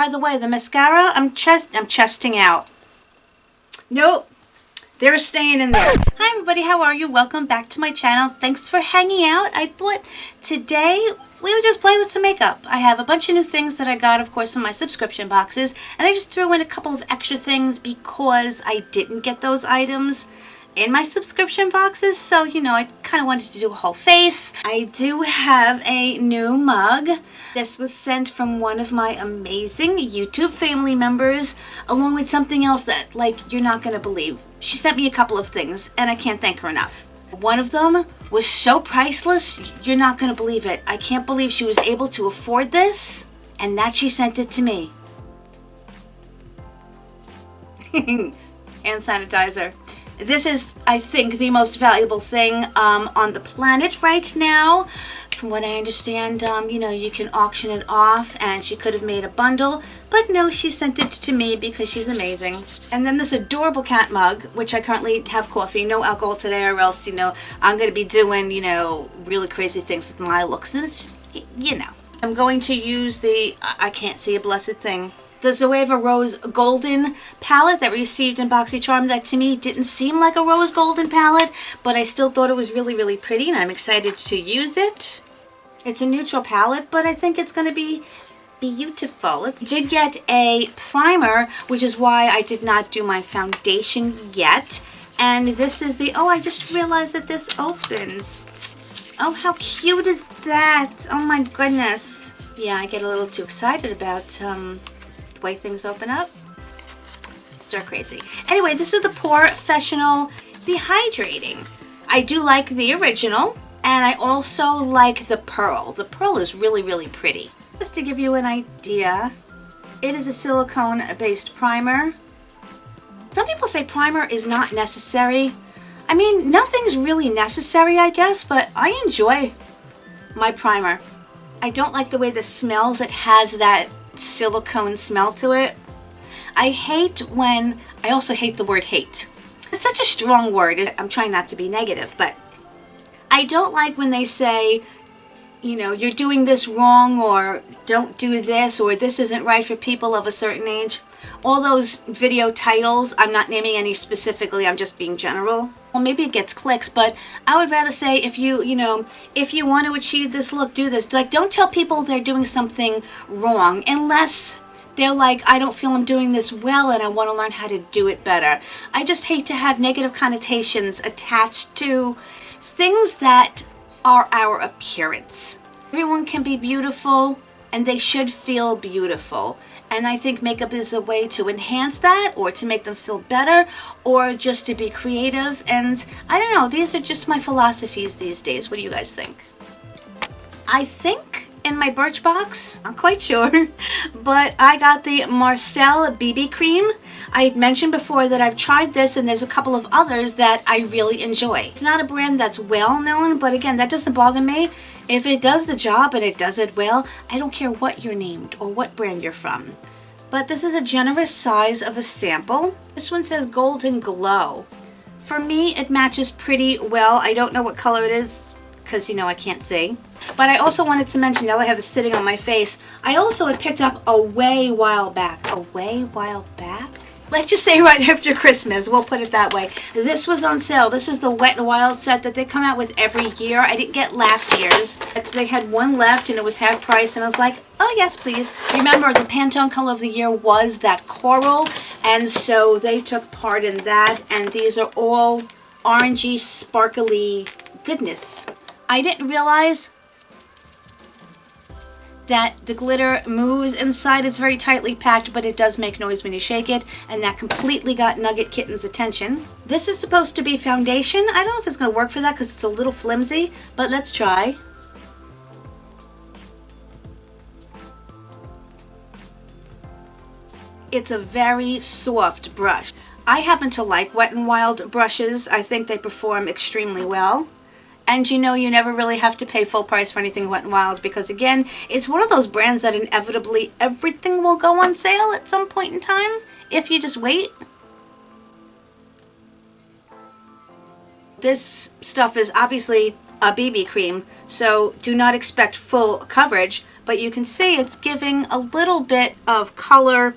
By the way, the mascara, I'm chesting out. Nope. They're staying in there. Hi everybody, how are you? Welcome back to my channel. Thanks for hanging out. I thought today we would just play with some makeup. I have a bunch of new things that I got, of course, in my subscription boxes, and I just threw in a couple of extra things because I didn't get those items in my subscription boxes, so you know, I kind of wanted to do a whole face. I do have a new mug. This was sent from one of my amazing YouTube family members, along with something else that, like, you're not gonna believe. She sent me a couple of things, and I can't thank her enough. One of them was so priceless, you're not gonna believe it. I can't believe she was able to afford this, and that she sent it to me. Hand sanitizer. This is, I think, the most valuable thing on the planet right now. From what I understand, you know, you can auction it off, and she could have made a bundle, but no, she sent it to me because she's amazing. And then this adorable cat mug, which I currently have coffee, no alcohol today, or else, you know, I'm going to be doing, you know, really crazy things with my looks, and it's just, you know. I'm going to use the, I can't see a blessed thing, the Zoeva Rose Golden palette that we received in BoxyCharm. That to me didn't seem like a rose golden palette, but I still thought it was really, really pretty, and I'm excited to use it. It's a neutral palette, but I think it's going to be beautiful. I did get a primer, which is why I did not do my foundation yet. And this is the, oh, I just realized that this opens. Oh, how cute is that? Oh my goodness. Yeah, I get a little too excited about the way things open up. Stir crazy. Anyway, this is the Professional Dehydrating. I do like the original, and I also like the pearl. The pearl is really, really pretty. Just to give you an idea, it is a silicone-based primer. Some people say primer is not necessary. I mean, nothing's really necessary, I guess, but I enjoy my primer. I don't like the way this smells. It has that silicone smell to it. I also hate the word hate. It's such a strong word. I'm trying not to be negative, but I don't like when they say, you know, you're doing this wrong, or don't do this, or this isn't right for people of a certain age. All those video titles, I'm not naming any specifically, I'm just being general. Well, maybe it gets clicks, but I would rather say if you know, if you want to achieve this look, do this. Like, don't tell people they're doing something wrong unless they're like, I don't feel I'm doing this well and I want to learn how to do it better. I just hate to have negative connotations attached to things that are our appearance. Everyone can be beautiful, and they should feel beautiful. And I think makeup is a way to enhance that, or to make them feel better, or just to be creative. And I don't know, these are just my philosophies these days. What do you guys think? I think in my Birchbox, I'm quite sure, but I got the Marcel BB Cream. I had mentioned before that I've tried this, and there's a couple of others that I really enjoy. It's not a brand that's well known, but again, that doesn't bother me. If it does the job and it does it well, I don't care what you're named or what brand you're from. But this is a generous size of a sample. This one says Golden Glow. For me, it matches pretty well. I don't know what color it is, because, you know, I can't see. But I also wanted to mention, now that I have this sitting on my face, I also had picked up a while back. Let's just say right after Christmas, we'll put it that way. This was on sale. This is the Wet n Wild set that they come out with every year. I didn't get last year's. They had one left and it was half price, and I was like, oh yes, please. Remember, the Pantone color of the year was that coral, and so they took part in that, and these are all orangey, sparkly goodness. I didn't realize that the glitter moves inside. It's very tightly packed, but it does make noise when you shake it, and that completely got Nugget Kitten's attention. This is supposed to be foundation. I don't know if it's going to work for that because it's a little flimsy, but let's try. It's a very soft brush. I happen to like Wet n Wild brushes. I think they perform extremely well. And you know, you never really have to pay full price for anything Wet n Wild, because again, it's one of those brands that inevitably everything will go on sale at some point in time if you just wait. This stuff is obviously a BB cream, so do not expect full coverage, but you can see it's giving a little bit of color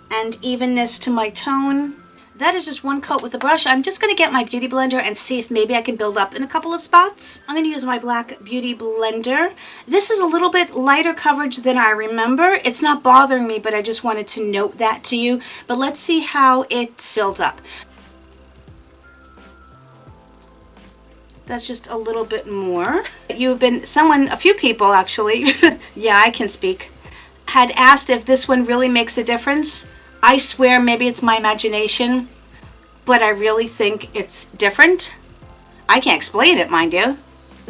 and evenness to my tone. That is just one coat with a brush. I'm just going to get my beauty blender and see if maybe I can build up in a couple of spots. I'm going to use my black beauty blender. This is a little bit lighter coverage than I remember. It's not bothering me, but I just wanted to note that to you. But let's see how it builds up. That's just a little bit more. A few people actually, yeah, I can speak, had asked if this one really makes a difference. I swear maybe it's my imagination, but I really think it's different. I can't explain it, mind you.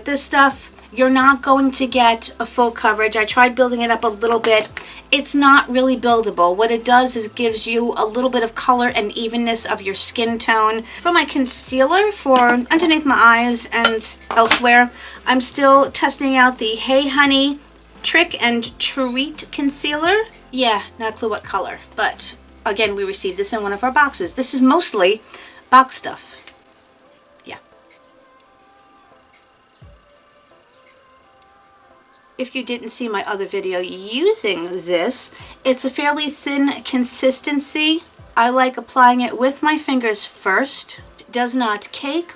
This stuff, you're not going to get a full coverage. I tried building it up a little bit. It's not really buildable. What it does is it gives you a little bit of color and evenness of your skin tone. For my concealer for underneath my eyes and elsewhere, I'm still testing out the Hey Honey Trick and Treat Concealer. Yeah, not a clue what color, but again, we received this in one of our boxes. This is mostly box stuff. Yeah. If you didn't see my other video using this, it's a fairly thin consistency. I like applying it with my fingers first. It does not cake.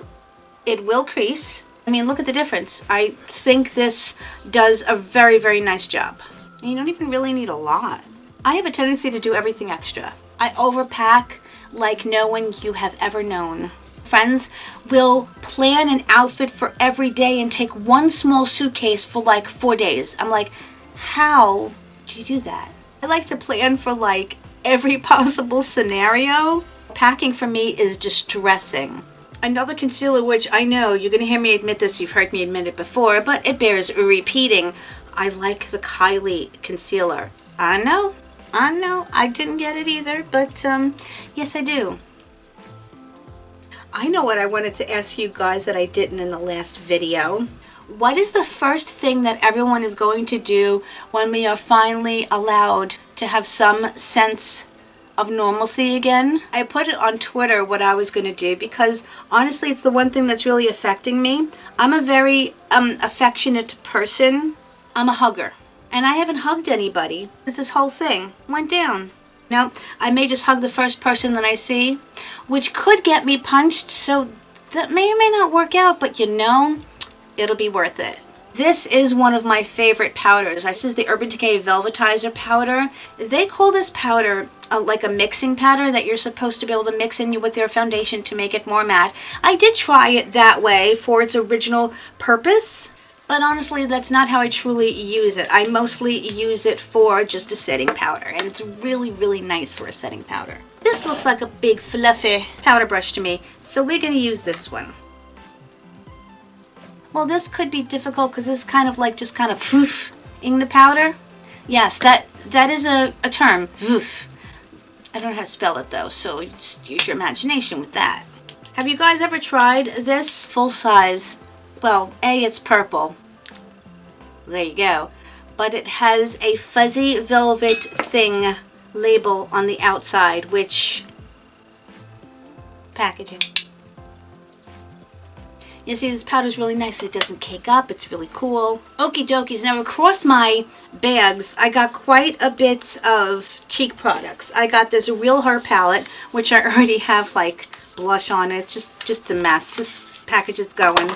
It will crease. I mean, look at the difference. I think this does a very, very nice job. And you don't even really need a lot. I have a tendency to do everything extra. I overpack like no one you have ever known. Friends will plan an outfit for every day and take one small suitcase for like 4 days. I'm like, how do you do that? I like to plan for like every possible scenario. Packing for me is distressing. Another concealer, which I know you're going to hear me admit this, you've heard me admit it before, but it bears repeating. I like the Kylie concealer. I know, I didn't get it either, but yes I do. I know what I wanted to ask you guys that I didn't in the last video. What is the first thing that everyone is going to do when we are finally allowed to have some sense of normalcy again? I put it on Twitter what I was going to do because honestly it's the one thing that's really affecting me. I'm a very affectionate person. I'm a hugger. And I haven't hugged anybody since this whole thing went down. Now, I may just hug the first person that I see, which could get me punched, so that may or may not work out, but you know, it'll be worth it. This is one of my favorite powders. This is the Urban Decay Velvetizer powder. They call this powder like a mixing powder that you're supposed to be able to mix in with your foundation to make it more matte. I did try it that way for its original purpose, but honestly, that's not how I truly use it. I mostly use it for just a setting powder, and it's really, really nice for a setting powder. This looks like a big fluffy powder brush to me, so we're going to use this one. Well, this could be difficult because it's kind of like just kind of foof-ing the powder. Yes, that is a term, foof. I don't know how to spell it though, so just use your imagination with that. Have you guys ever tried this full size? Well, it's purple. There you go. But it has a fuzzy velvet thing label on the outside, which packaging. You see, this powder is really nice. It doesn't cake up. It's really cool. Okie dokies. Now, across my bags, I got quite a bit of cheek products. I got this Real Her palette, which I already have like blush on it. It's just a mess. This package is going.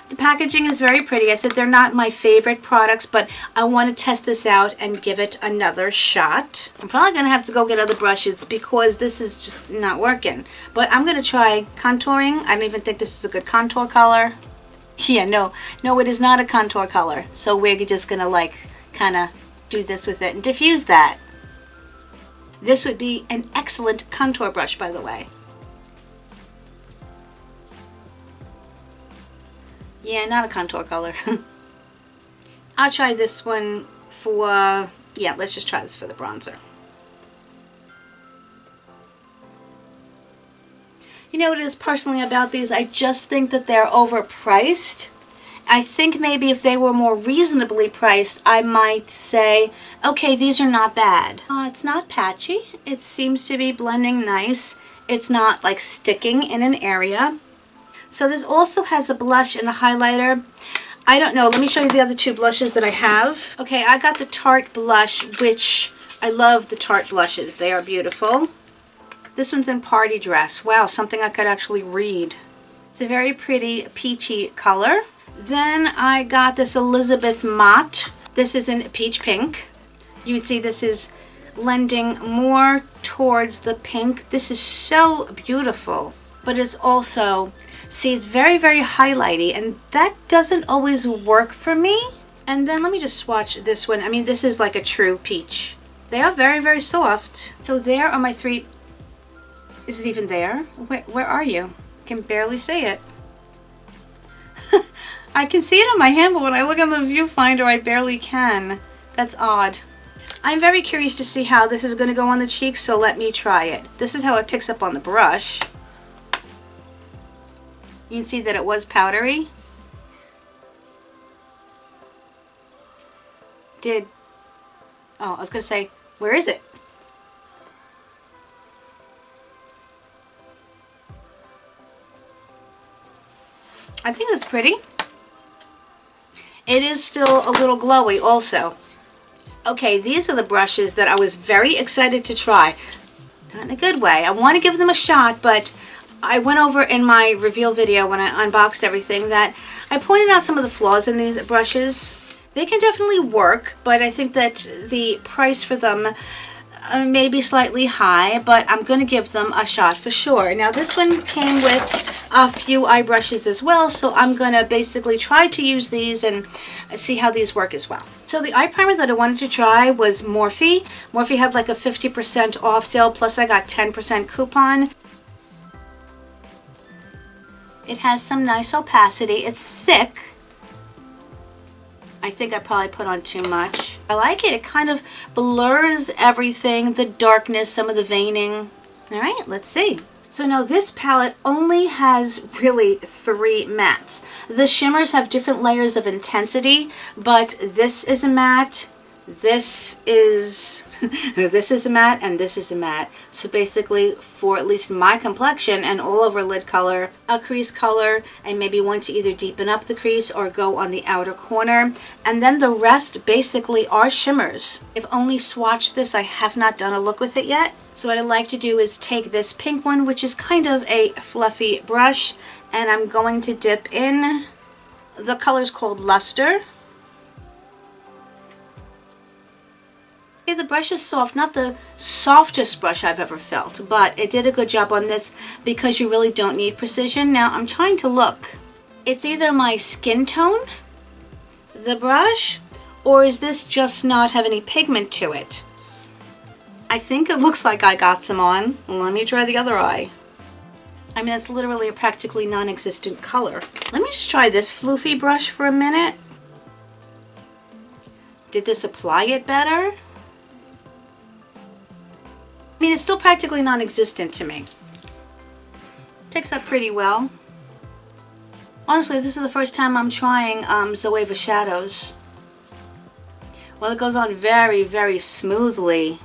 The packaging is very pretty. I said they're not my favorite products, but I want to test this out and give it another shot. I'm probably going to have to go get other brushes because this is just not working. But I'm going to try contouring. I don't even think this is a good contour color. Yeah, no, it is not a contour color. So we're just going to like kind of do this with it and diffuse that. This would be an excellent contour brush, by the way. Yeah, not a contour color. I'll try this one for, yeah, let's just try this for the bronzer. You know what it is personally about these? I just think that they're overpriced. I think maybe if they were more reasonably priced, I might say, okay, these are not bad. It's not patchy. It seems to be blending nice. It's not like sticking in an area. So this also has a blush and a highlighter. I don't know. Let me show you the other two blushes that I have. Okay, I got the Tarte blush, which I love the Tarte blushes. They are beautiful. This one's in Party Dress. Wow, something I could actually read. It's a very pretty peachy color. Then I got this Elizabeth Mott. This is in Peach Pink. You can see this is lending more towards the pink. This is so beautiful, but it's also, see, it's very, very highlighty, and that doesn't always work for me. And then let me just swatch this one. I mean, this is like a true peach. They are very, very soft. So there are my three. Is it even there? Where are you? I can barely see it. I can see it on my hand, but when I look on the viewfinder, I barely can. That's odd. I'm very curious to see how this is going to go on the cheeks, so let me try it. This is how it picks up on the brush. You can see that it was powdery. Oh, I was going to say, where is it? I think that's pretty. It is still a little glowy also. Okay, these are the brushes that I was very excited to try. Not in a good way. I want to give them a shot, but I went over in my reveal video when I unboxed everything that I pointed out some of the flaws in these brushes. They can definitely work, but I think that the price for them may be slightly high, but I'm going to give them a shot for sure. Now this one came with a few eye brushes as well, so I'm going to basically try to use these and see how these work as well. So the eye primer that I wanted to try was Morphe. Morphe had like a 50% off sale, plus I got 10% coupon. It has some nice opacity. It's thick. I think I probably put on too much. I like it. It kind of blurs everything, the darkness, some of the veining. All right, let's see. So now this palette only has really 3 mattes. The shimmers have different layers of intensity, but this is a matte, this is this is a matte, and this is a matte. So basically, for at least my complexion and all over lid color, a crease color, and maybe one to either deepen up the crease or go on the outer corner. And then the rest basically are shimmers. I've only swatched this. I have not done a look with it yet. So what I'd like to do is take this pink one, which is kind of a fluffy brush, and I'm going to dip in. The color's called Luster. Okay, the brush is soft, not the softest brush I've ever felt, but it did a good job on this because you really don't need precision. Now I'm trying to look. It's either my skin tone, the brush, or is this just not have any pigment to it? I think it looks like I got some on. Let me try the other eye. I mean, it's literally a practically non-existent color. Let me just try this floofy brush for a minute. Did this apply it better? I mean, it's still practically non-existent to me. Picks up pretty well. Honestly, this is the first time I'm trying Zoeva shadows. Well, it goes on very, very smoothly.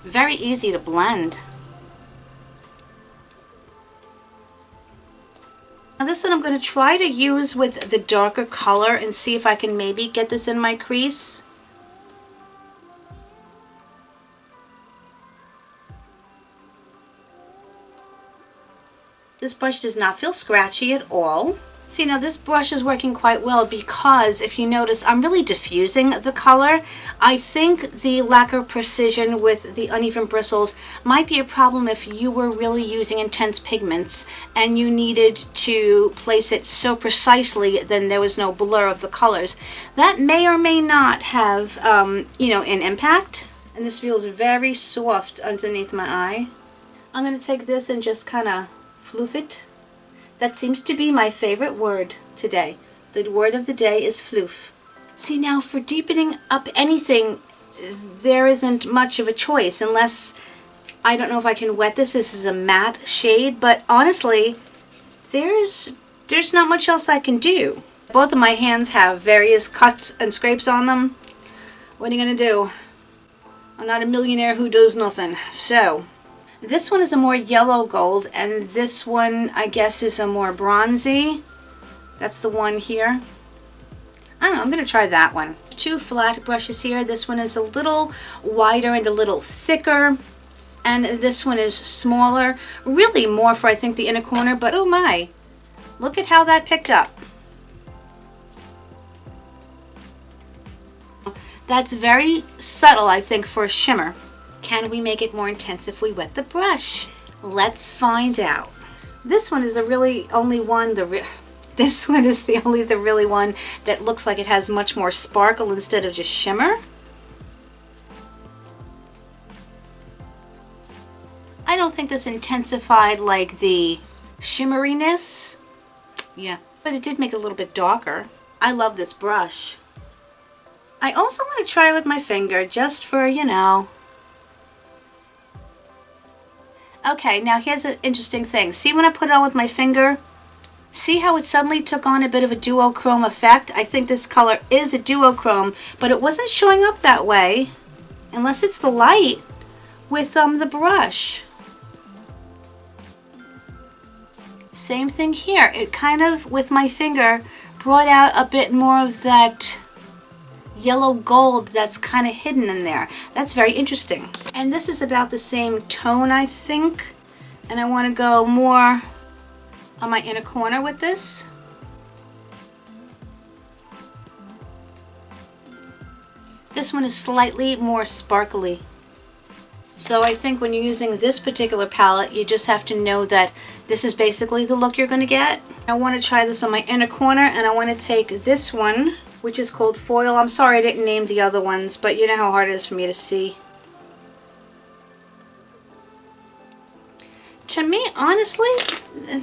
Very easy to blend. Now this one I'm going to try to use with the darker color and see if I can maybe get this in my crease. This brush does not feel scratchy at all. See, now this brush is working quite well because if you notice, I'm really diffusing the color. I think the lack of precision with the uneven bristles might be a problem if you were really using intense pigments and you needed to place it so precisely then there was no blur of the colors. That may or may not have, you know, an impact. And this feels very soft underneath my eye. I'm going to take this and just kind of floof it. That seems to be my favorite word today. The word of the day is floof. See, now for deepening up anything, there isn't much of a choice unless, I don't know if I can wet this. This is a matte shade, but honestly, there's not much else I can do. Both of my hands have various cuts and scrapes on them. What are you gonna do? I'm not a millionaire who does nothing. So, This one is a more yellow gold, and this one, I guess, is a more bronzy. That's the one here. I don't know, I'm going to try that one. Two flat brushes here. This one is a little wider and a little thicker. And this one is smaller. Really more for, I think, the inner corner, but oh my. Look at how that picked up. That's very subtle, I think, for a shimmer. Can we make it more intense if we wet the brush? Let's find out. This one is the really only one, this one is the really one that looks like it has much more sparkle instead of just shimmer. I don't think this intensified like the shimmeriness. Yeah, but it did make it a little bit darker. I love this brush. I also want to try with my finger just for, you know. Okay, now here's an interesting thing. See when I put it on with my finger? See how it suddenly took on a bit of a duochrome effect? I think this color is a duochrome, but it wasn't showing up that way, unless it's the light, with the brush. Same thing here. It kind of, with my finger, brought out a bit more of that yellow gold that's kind of hidden in there. That's very interesting. And this is about the same tone, I think. And I want to go more on my inner corner with this. This one is slightly more sparkly. So I think when you're using this particular palette, you just have to know that this is basically the look you're going to get. I want to try this on my inner corner, and I want to take this one, which is called Foil. I'm sorry I didn't name the other ones, but you know how hard it is for me to see. To me, honestly,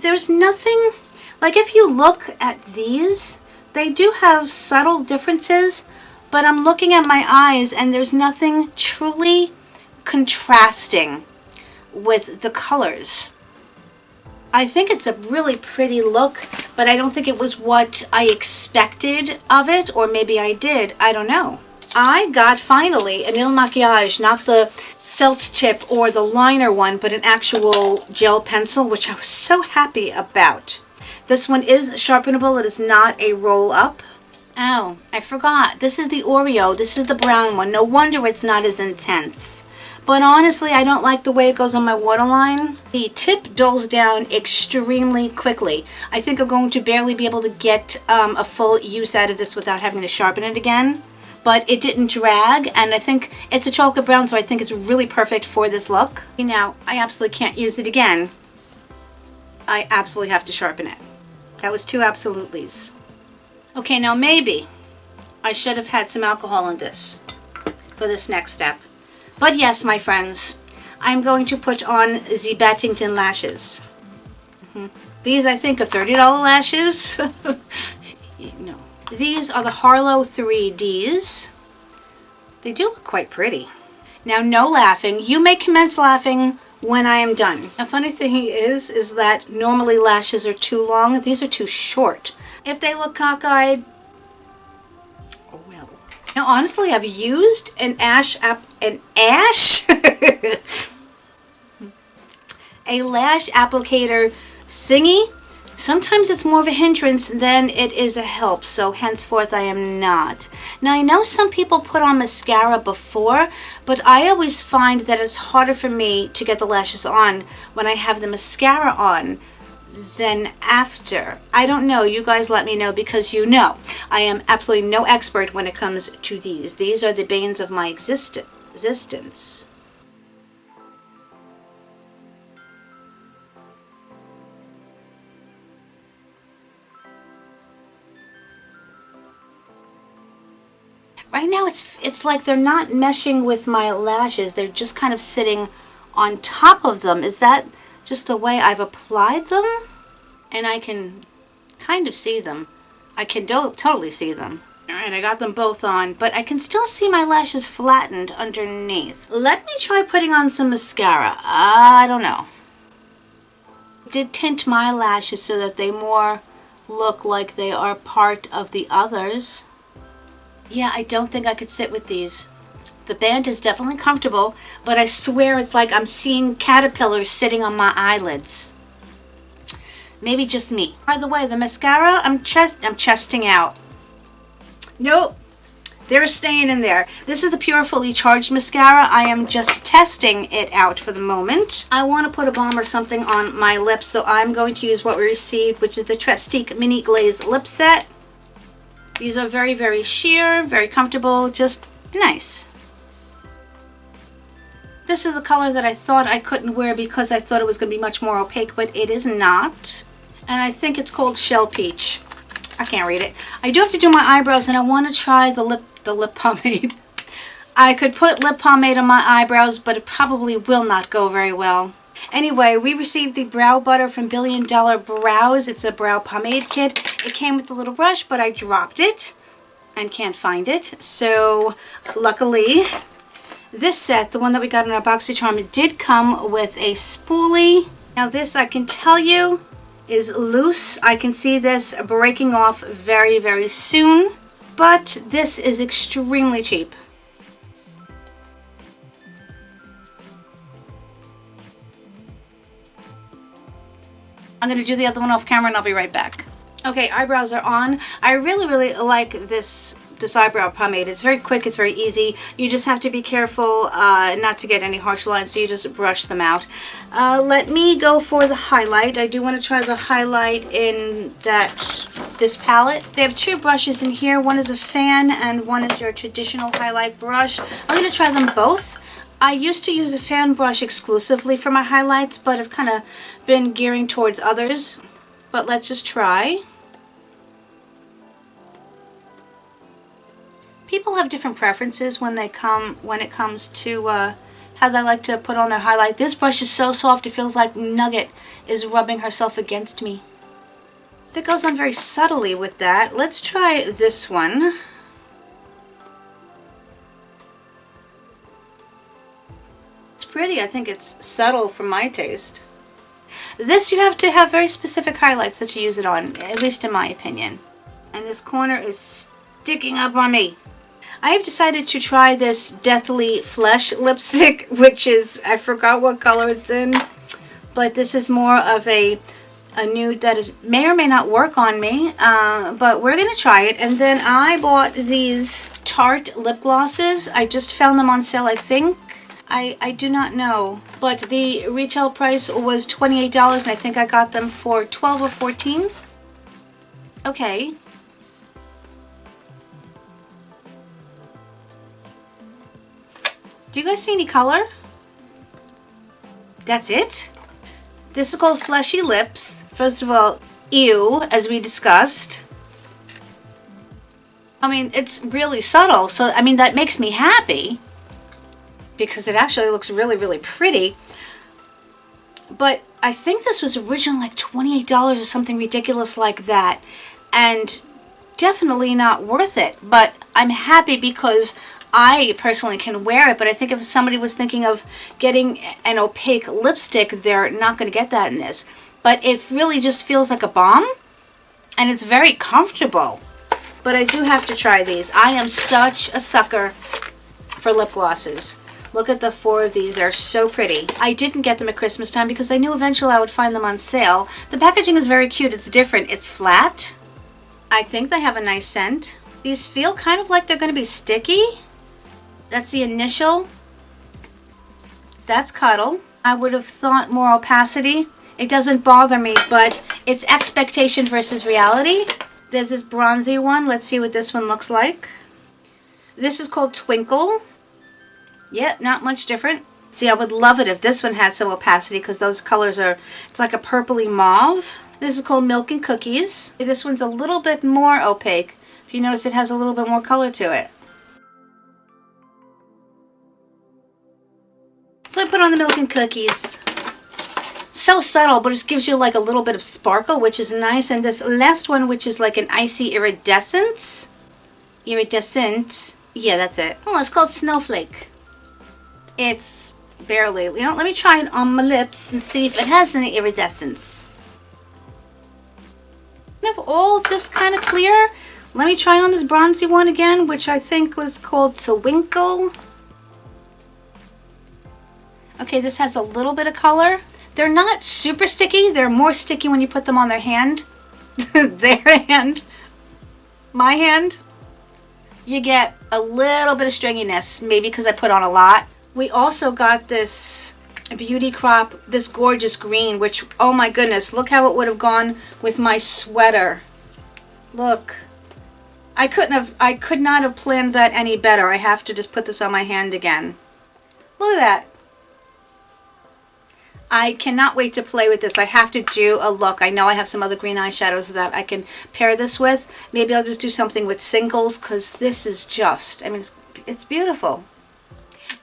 there's nothing, like if you look at these, they do have subtle differences, but I'm looking at my eyes and there's nothing truly contrasting with the colors. I think it's a really pretty look, but I don't think it was what I expected of it, or maybe I did, I don't know. I got finally an Il Makiage, not the felt tip or the liner one, but an actual gel pencil, which I was so happy about. This one is sharpenable, it is not a roll up. Oh, I forgot, this is the Oreo, this is the brown one. No wonder it's not as intense. But honestly, I don't like the way it goes on my waterline. The tip dulls down extremely quickly. I think I'm going to barely be able to get a full use out of this without having to sharpen it again. But it didn't drag, and I think it's a chocolate brown, so I think it's really perfect for this look. Now, I absolutely can't use it again. I absolutely have to sharpen it. That was two absolutelys. Okay, now maybe I should have had some alcohol in this for this next step. But yes, my friends, I'm going to put on the Battington lashes. These, I think, are $30 lashes. No. These are the Harlow 3Ds. They do look quite pretty. Now, no laughing. You may commence laughing when I am done. The funny thing is that normally lashes are too long. These are too short. If they look cockeyed, oh well. Now, honestly, I've used a lash applicator thingy. Sometimes it's more of a hindrance than it is a help, so henceforth I am not. Now, I know some people put on mascara before, but I always find that it's harder for me to get the lashes on when I have the mascara on than after. I don't know, you guys let me know, because you know I am absolutely no expert when it comes to these. These are the banes of my existence. Right now it's like they're not meshing with my lashes. They're just kind of sitting on top of them. Is that just the way I've applied them? And I can kind of see them. I can totally see them. Alright, I got them both on, but I can still see my lashes flattened underneath. Let me try putting on some mascara. I don't know. I did tint my lashes so that they more look like they are part of the others. Yeah, I don't think I could sit with these. The band is definitely comfortable, but I swear it's like I'm seeing caterpillars sitting on my eyelids. Maybe just me. By the way, the mascara, I'm chesting out. Nope. They're staying in there. This is the Pure Fully Charged mascara. I am just testing it out for the moment. I want to put a balm or something on my lips, so I'm going to use what we received, which is the Trestique Mini Glaze Lip Set. These are very, very sheer, very comfortable, just nice. This is the color that I thought I couldn't wear because I thought it was going to be much more opaque, but it is not. And I think it's called Shell Peach. I can't read it. I do have to do my eyebrows, and I want to try the lip pomade. I could put lip pomade on my eyebrows, but it probably will not go very well. Anyway, we received the brow butter from Billion Dollar Brows. It's a brow pomade kit. It came with a little brush, but I dropped it and can't find it. So, luckily, this set, the one that we got in our BoxyCharm, it did come with a spoolie. Now this, I can tell you, is loose. I can see this breaking off very, very soon. But this is extremely cheap. I'm going to do the other one off camera and I'll be right back. Okay, eyebrows are on. I really, really like this eyebrow pomade. It's very quick, it's very easy. You just have to be careful not to get any harsh lines, so you just brush them out. Let me go for the highlight. I do want to try the highlight in this palette. They have two brushes in here. One is a fan and one is your traditional highlight brush. I'm going to try them both. I used to use a fan brush exclusively for my highlights, but I've kind of been gearing towards others. But let's just try. People have different preferences when it comes to how they like to put on their highlight. This brush is so soft it feels like Nugget is rubbing herself against me. That goes on very subtly with that. Let's try this one. It's pretty. I think it's subtle for my taste. This you have to have very specific highlights that you use it on, at least in my opinion. And this corner is sticking up on me. I have decided to try this Deathly Flesh lipstick, which is, I forgot what color it's in, but this is more of a nude that may or may not work on me, but we're going to try it. And then I bought these Tarte lip glosses. I just found them on sale, I think. I do not know, but the retail price was $28, and I think I got them for $12 or $14. Okay. Do you guys see any color? That's it? This is called Fleshy Lips. First of all, ew, as we discussed. I mean, it's really subtle, so I mean, that makes me happy because it actually looks really, really pretty. But I think this was originally like $28 or something ridiculous like that, and definitely not worth it. But I'm happy because I personally can wear it, but I think if somebody was thinking of getting an opaque lipstick, they're not going to get that in this. But it really just feels like a balm, and it's very comfortable. But I do have to try these. I am such a sucker for lip glosses. Look at the 4 of these. They're so pretty. I didn't get them at Christmas time because I knew eventually I would find them on sale. The packaging is very cute. It's different. It's flat. I think they have a nice scent. These feel kind of like they're going to be sticky. That's the initial. That's Cuddle. I would have thought more opacity. It doesn't bother me, but it's expectation versus reality. There's this bronzy one. Let's see what this one looks like. This is called Twinkle. Yeah, not much different. See, I would love it if this one had some opacity because those colors are, it's like a purpley mauve. This is called Milk and Cookies. This one's a little bit more opaque. If you notice, it has a little bit more color to it. So I put on the Milk and Cookies. So subtle, but it gives you like a little bit of sparkle, which is nice. And this last one, which is like an icy iridescence. Iridescent. Yeah, that's it. Oh, it's called Snowflake. It's barely, you know, let me try it on my lips and see if it has any iridescence. Kind of all just kind of clear. Let me try on this bronzy one again, which I think was called Twinkle. Okay, this has a little bit of color. They're not super sticky. They're more sticky when you put them on their hand. Their hand. My hand. You get a little bit of stringiness, maybe because I put on a lot. We also got this Beauty Crop, this gorgeous green, which, oh my goodness, look how it would have gone with my sweater. Look. I could not have planned that any better. I have to just put this on my hand again. Look at that. I cannot wait to play with this. I have to do a look. I know I have some other green eyeshadows that I can pair this with. Maybe I'll just do something with singles because this is just, I mean, it's beautiful.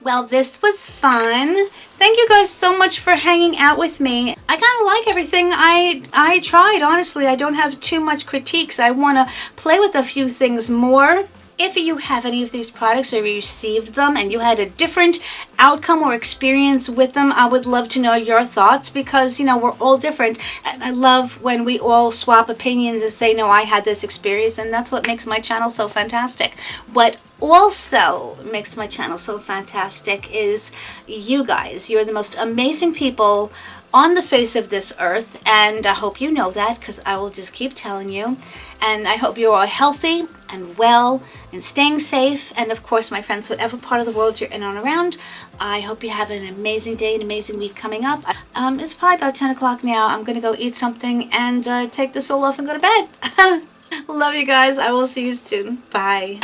Well, this was fun. Thank you guys so much for hanging out with me. I kind of like everything I tried, honestly. I don't have too much critiques. I want to play with a few things more. If you have any of these products or you received them and you had a different outcome or experience with them, I would love to know your thoughts because, you know, we're all different. And I love when we all swap opinions and say, no, I had this experience, and that's what makes my channel so fantastic. What also makes my channel so fantastic is you guys. You're the most amazing people on the face of this earth, and I hope you know that because I will just keep telling you. And I hope you're all healthy and well and staying safe. And of course, my friends, whatever part of the world you're in and around, I hope you have an amazing day, an amazing week coming up. It's probably about 10 o'clock now. I'm going to go eat something and take this all off and go to bed. Love you guys. I will see you soon. Bye.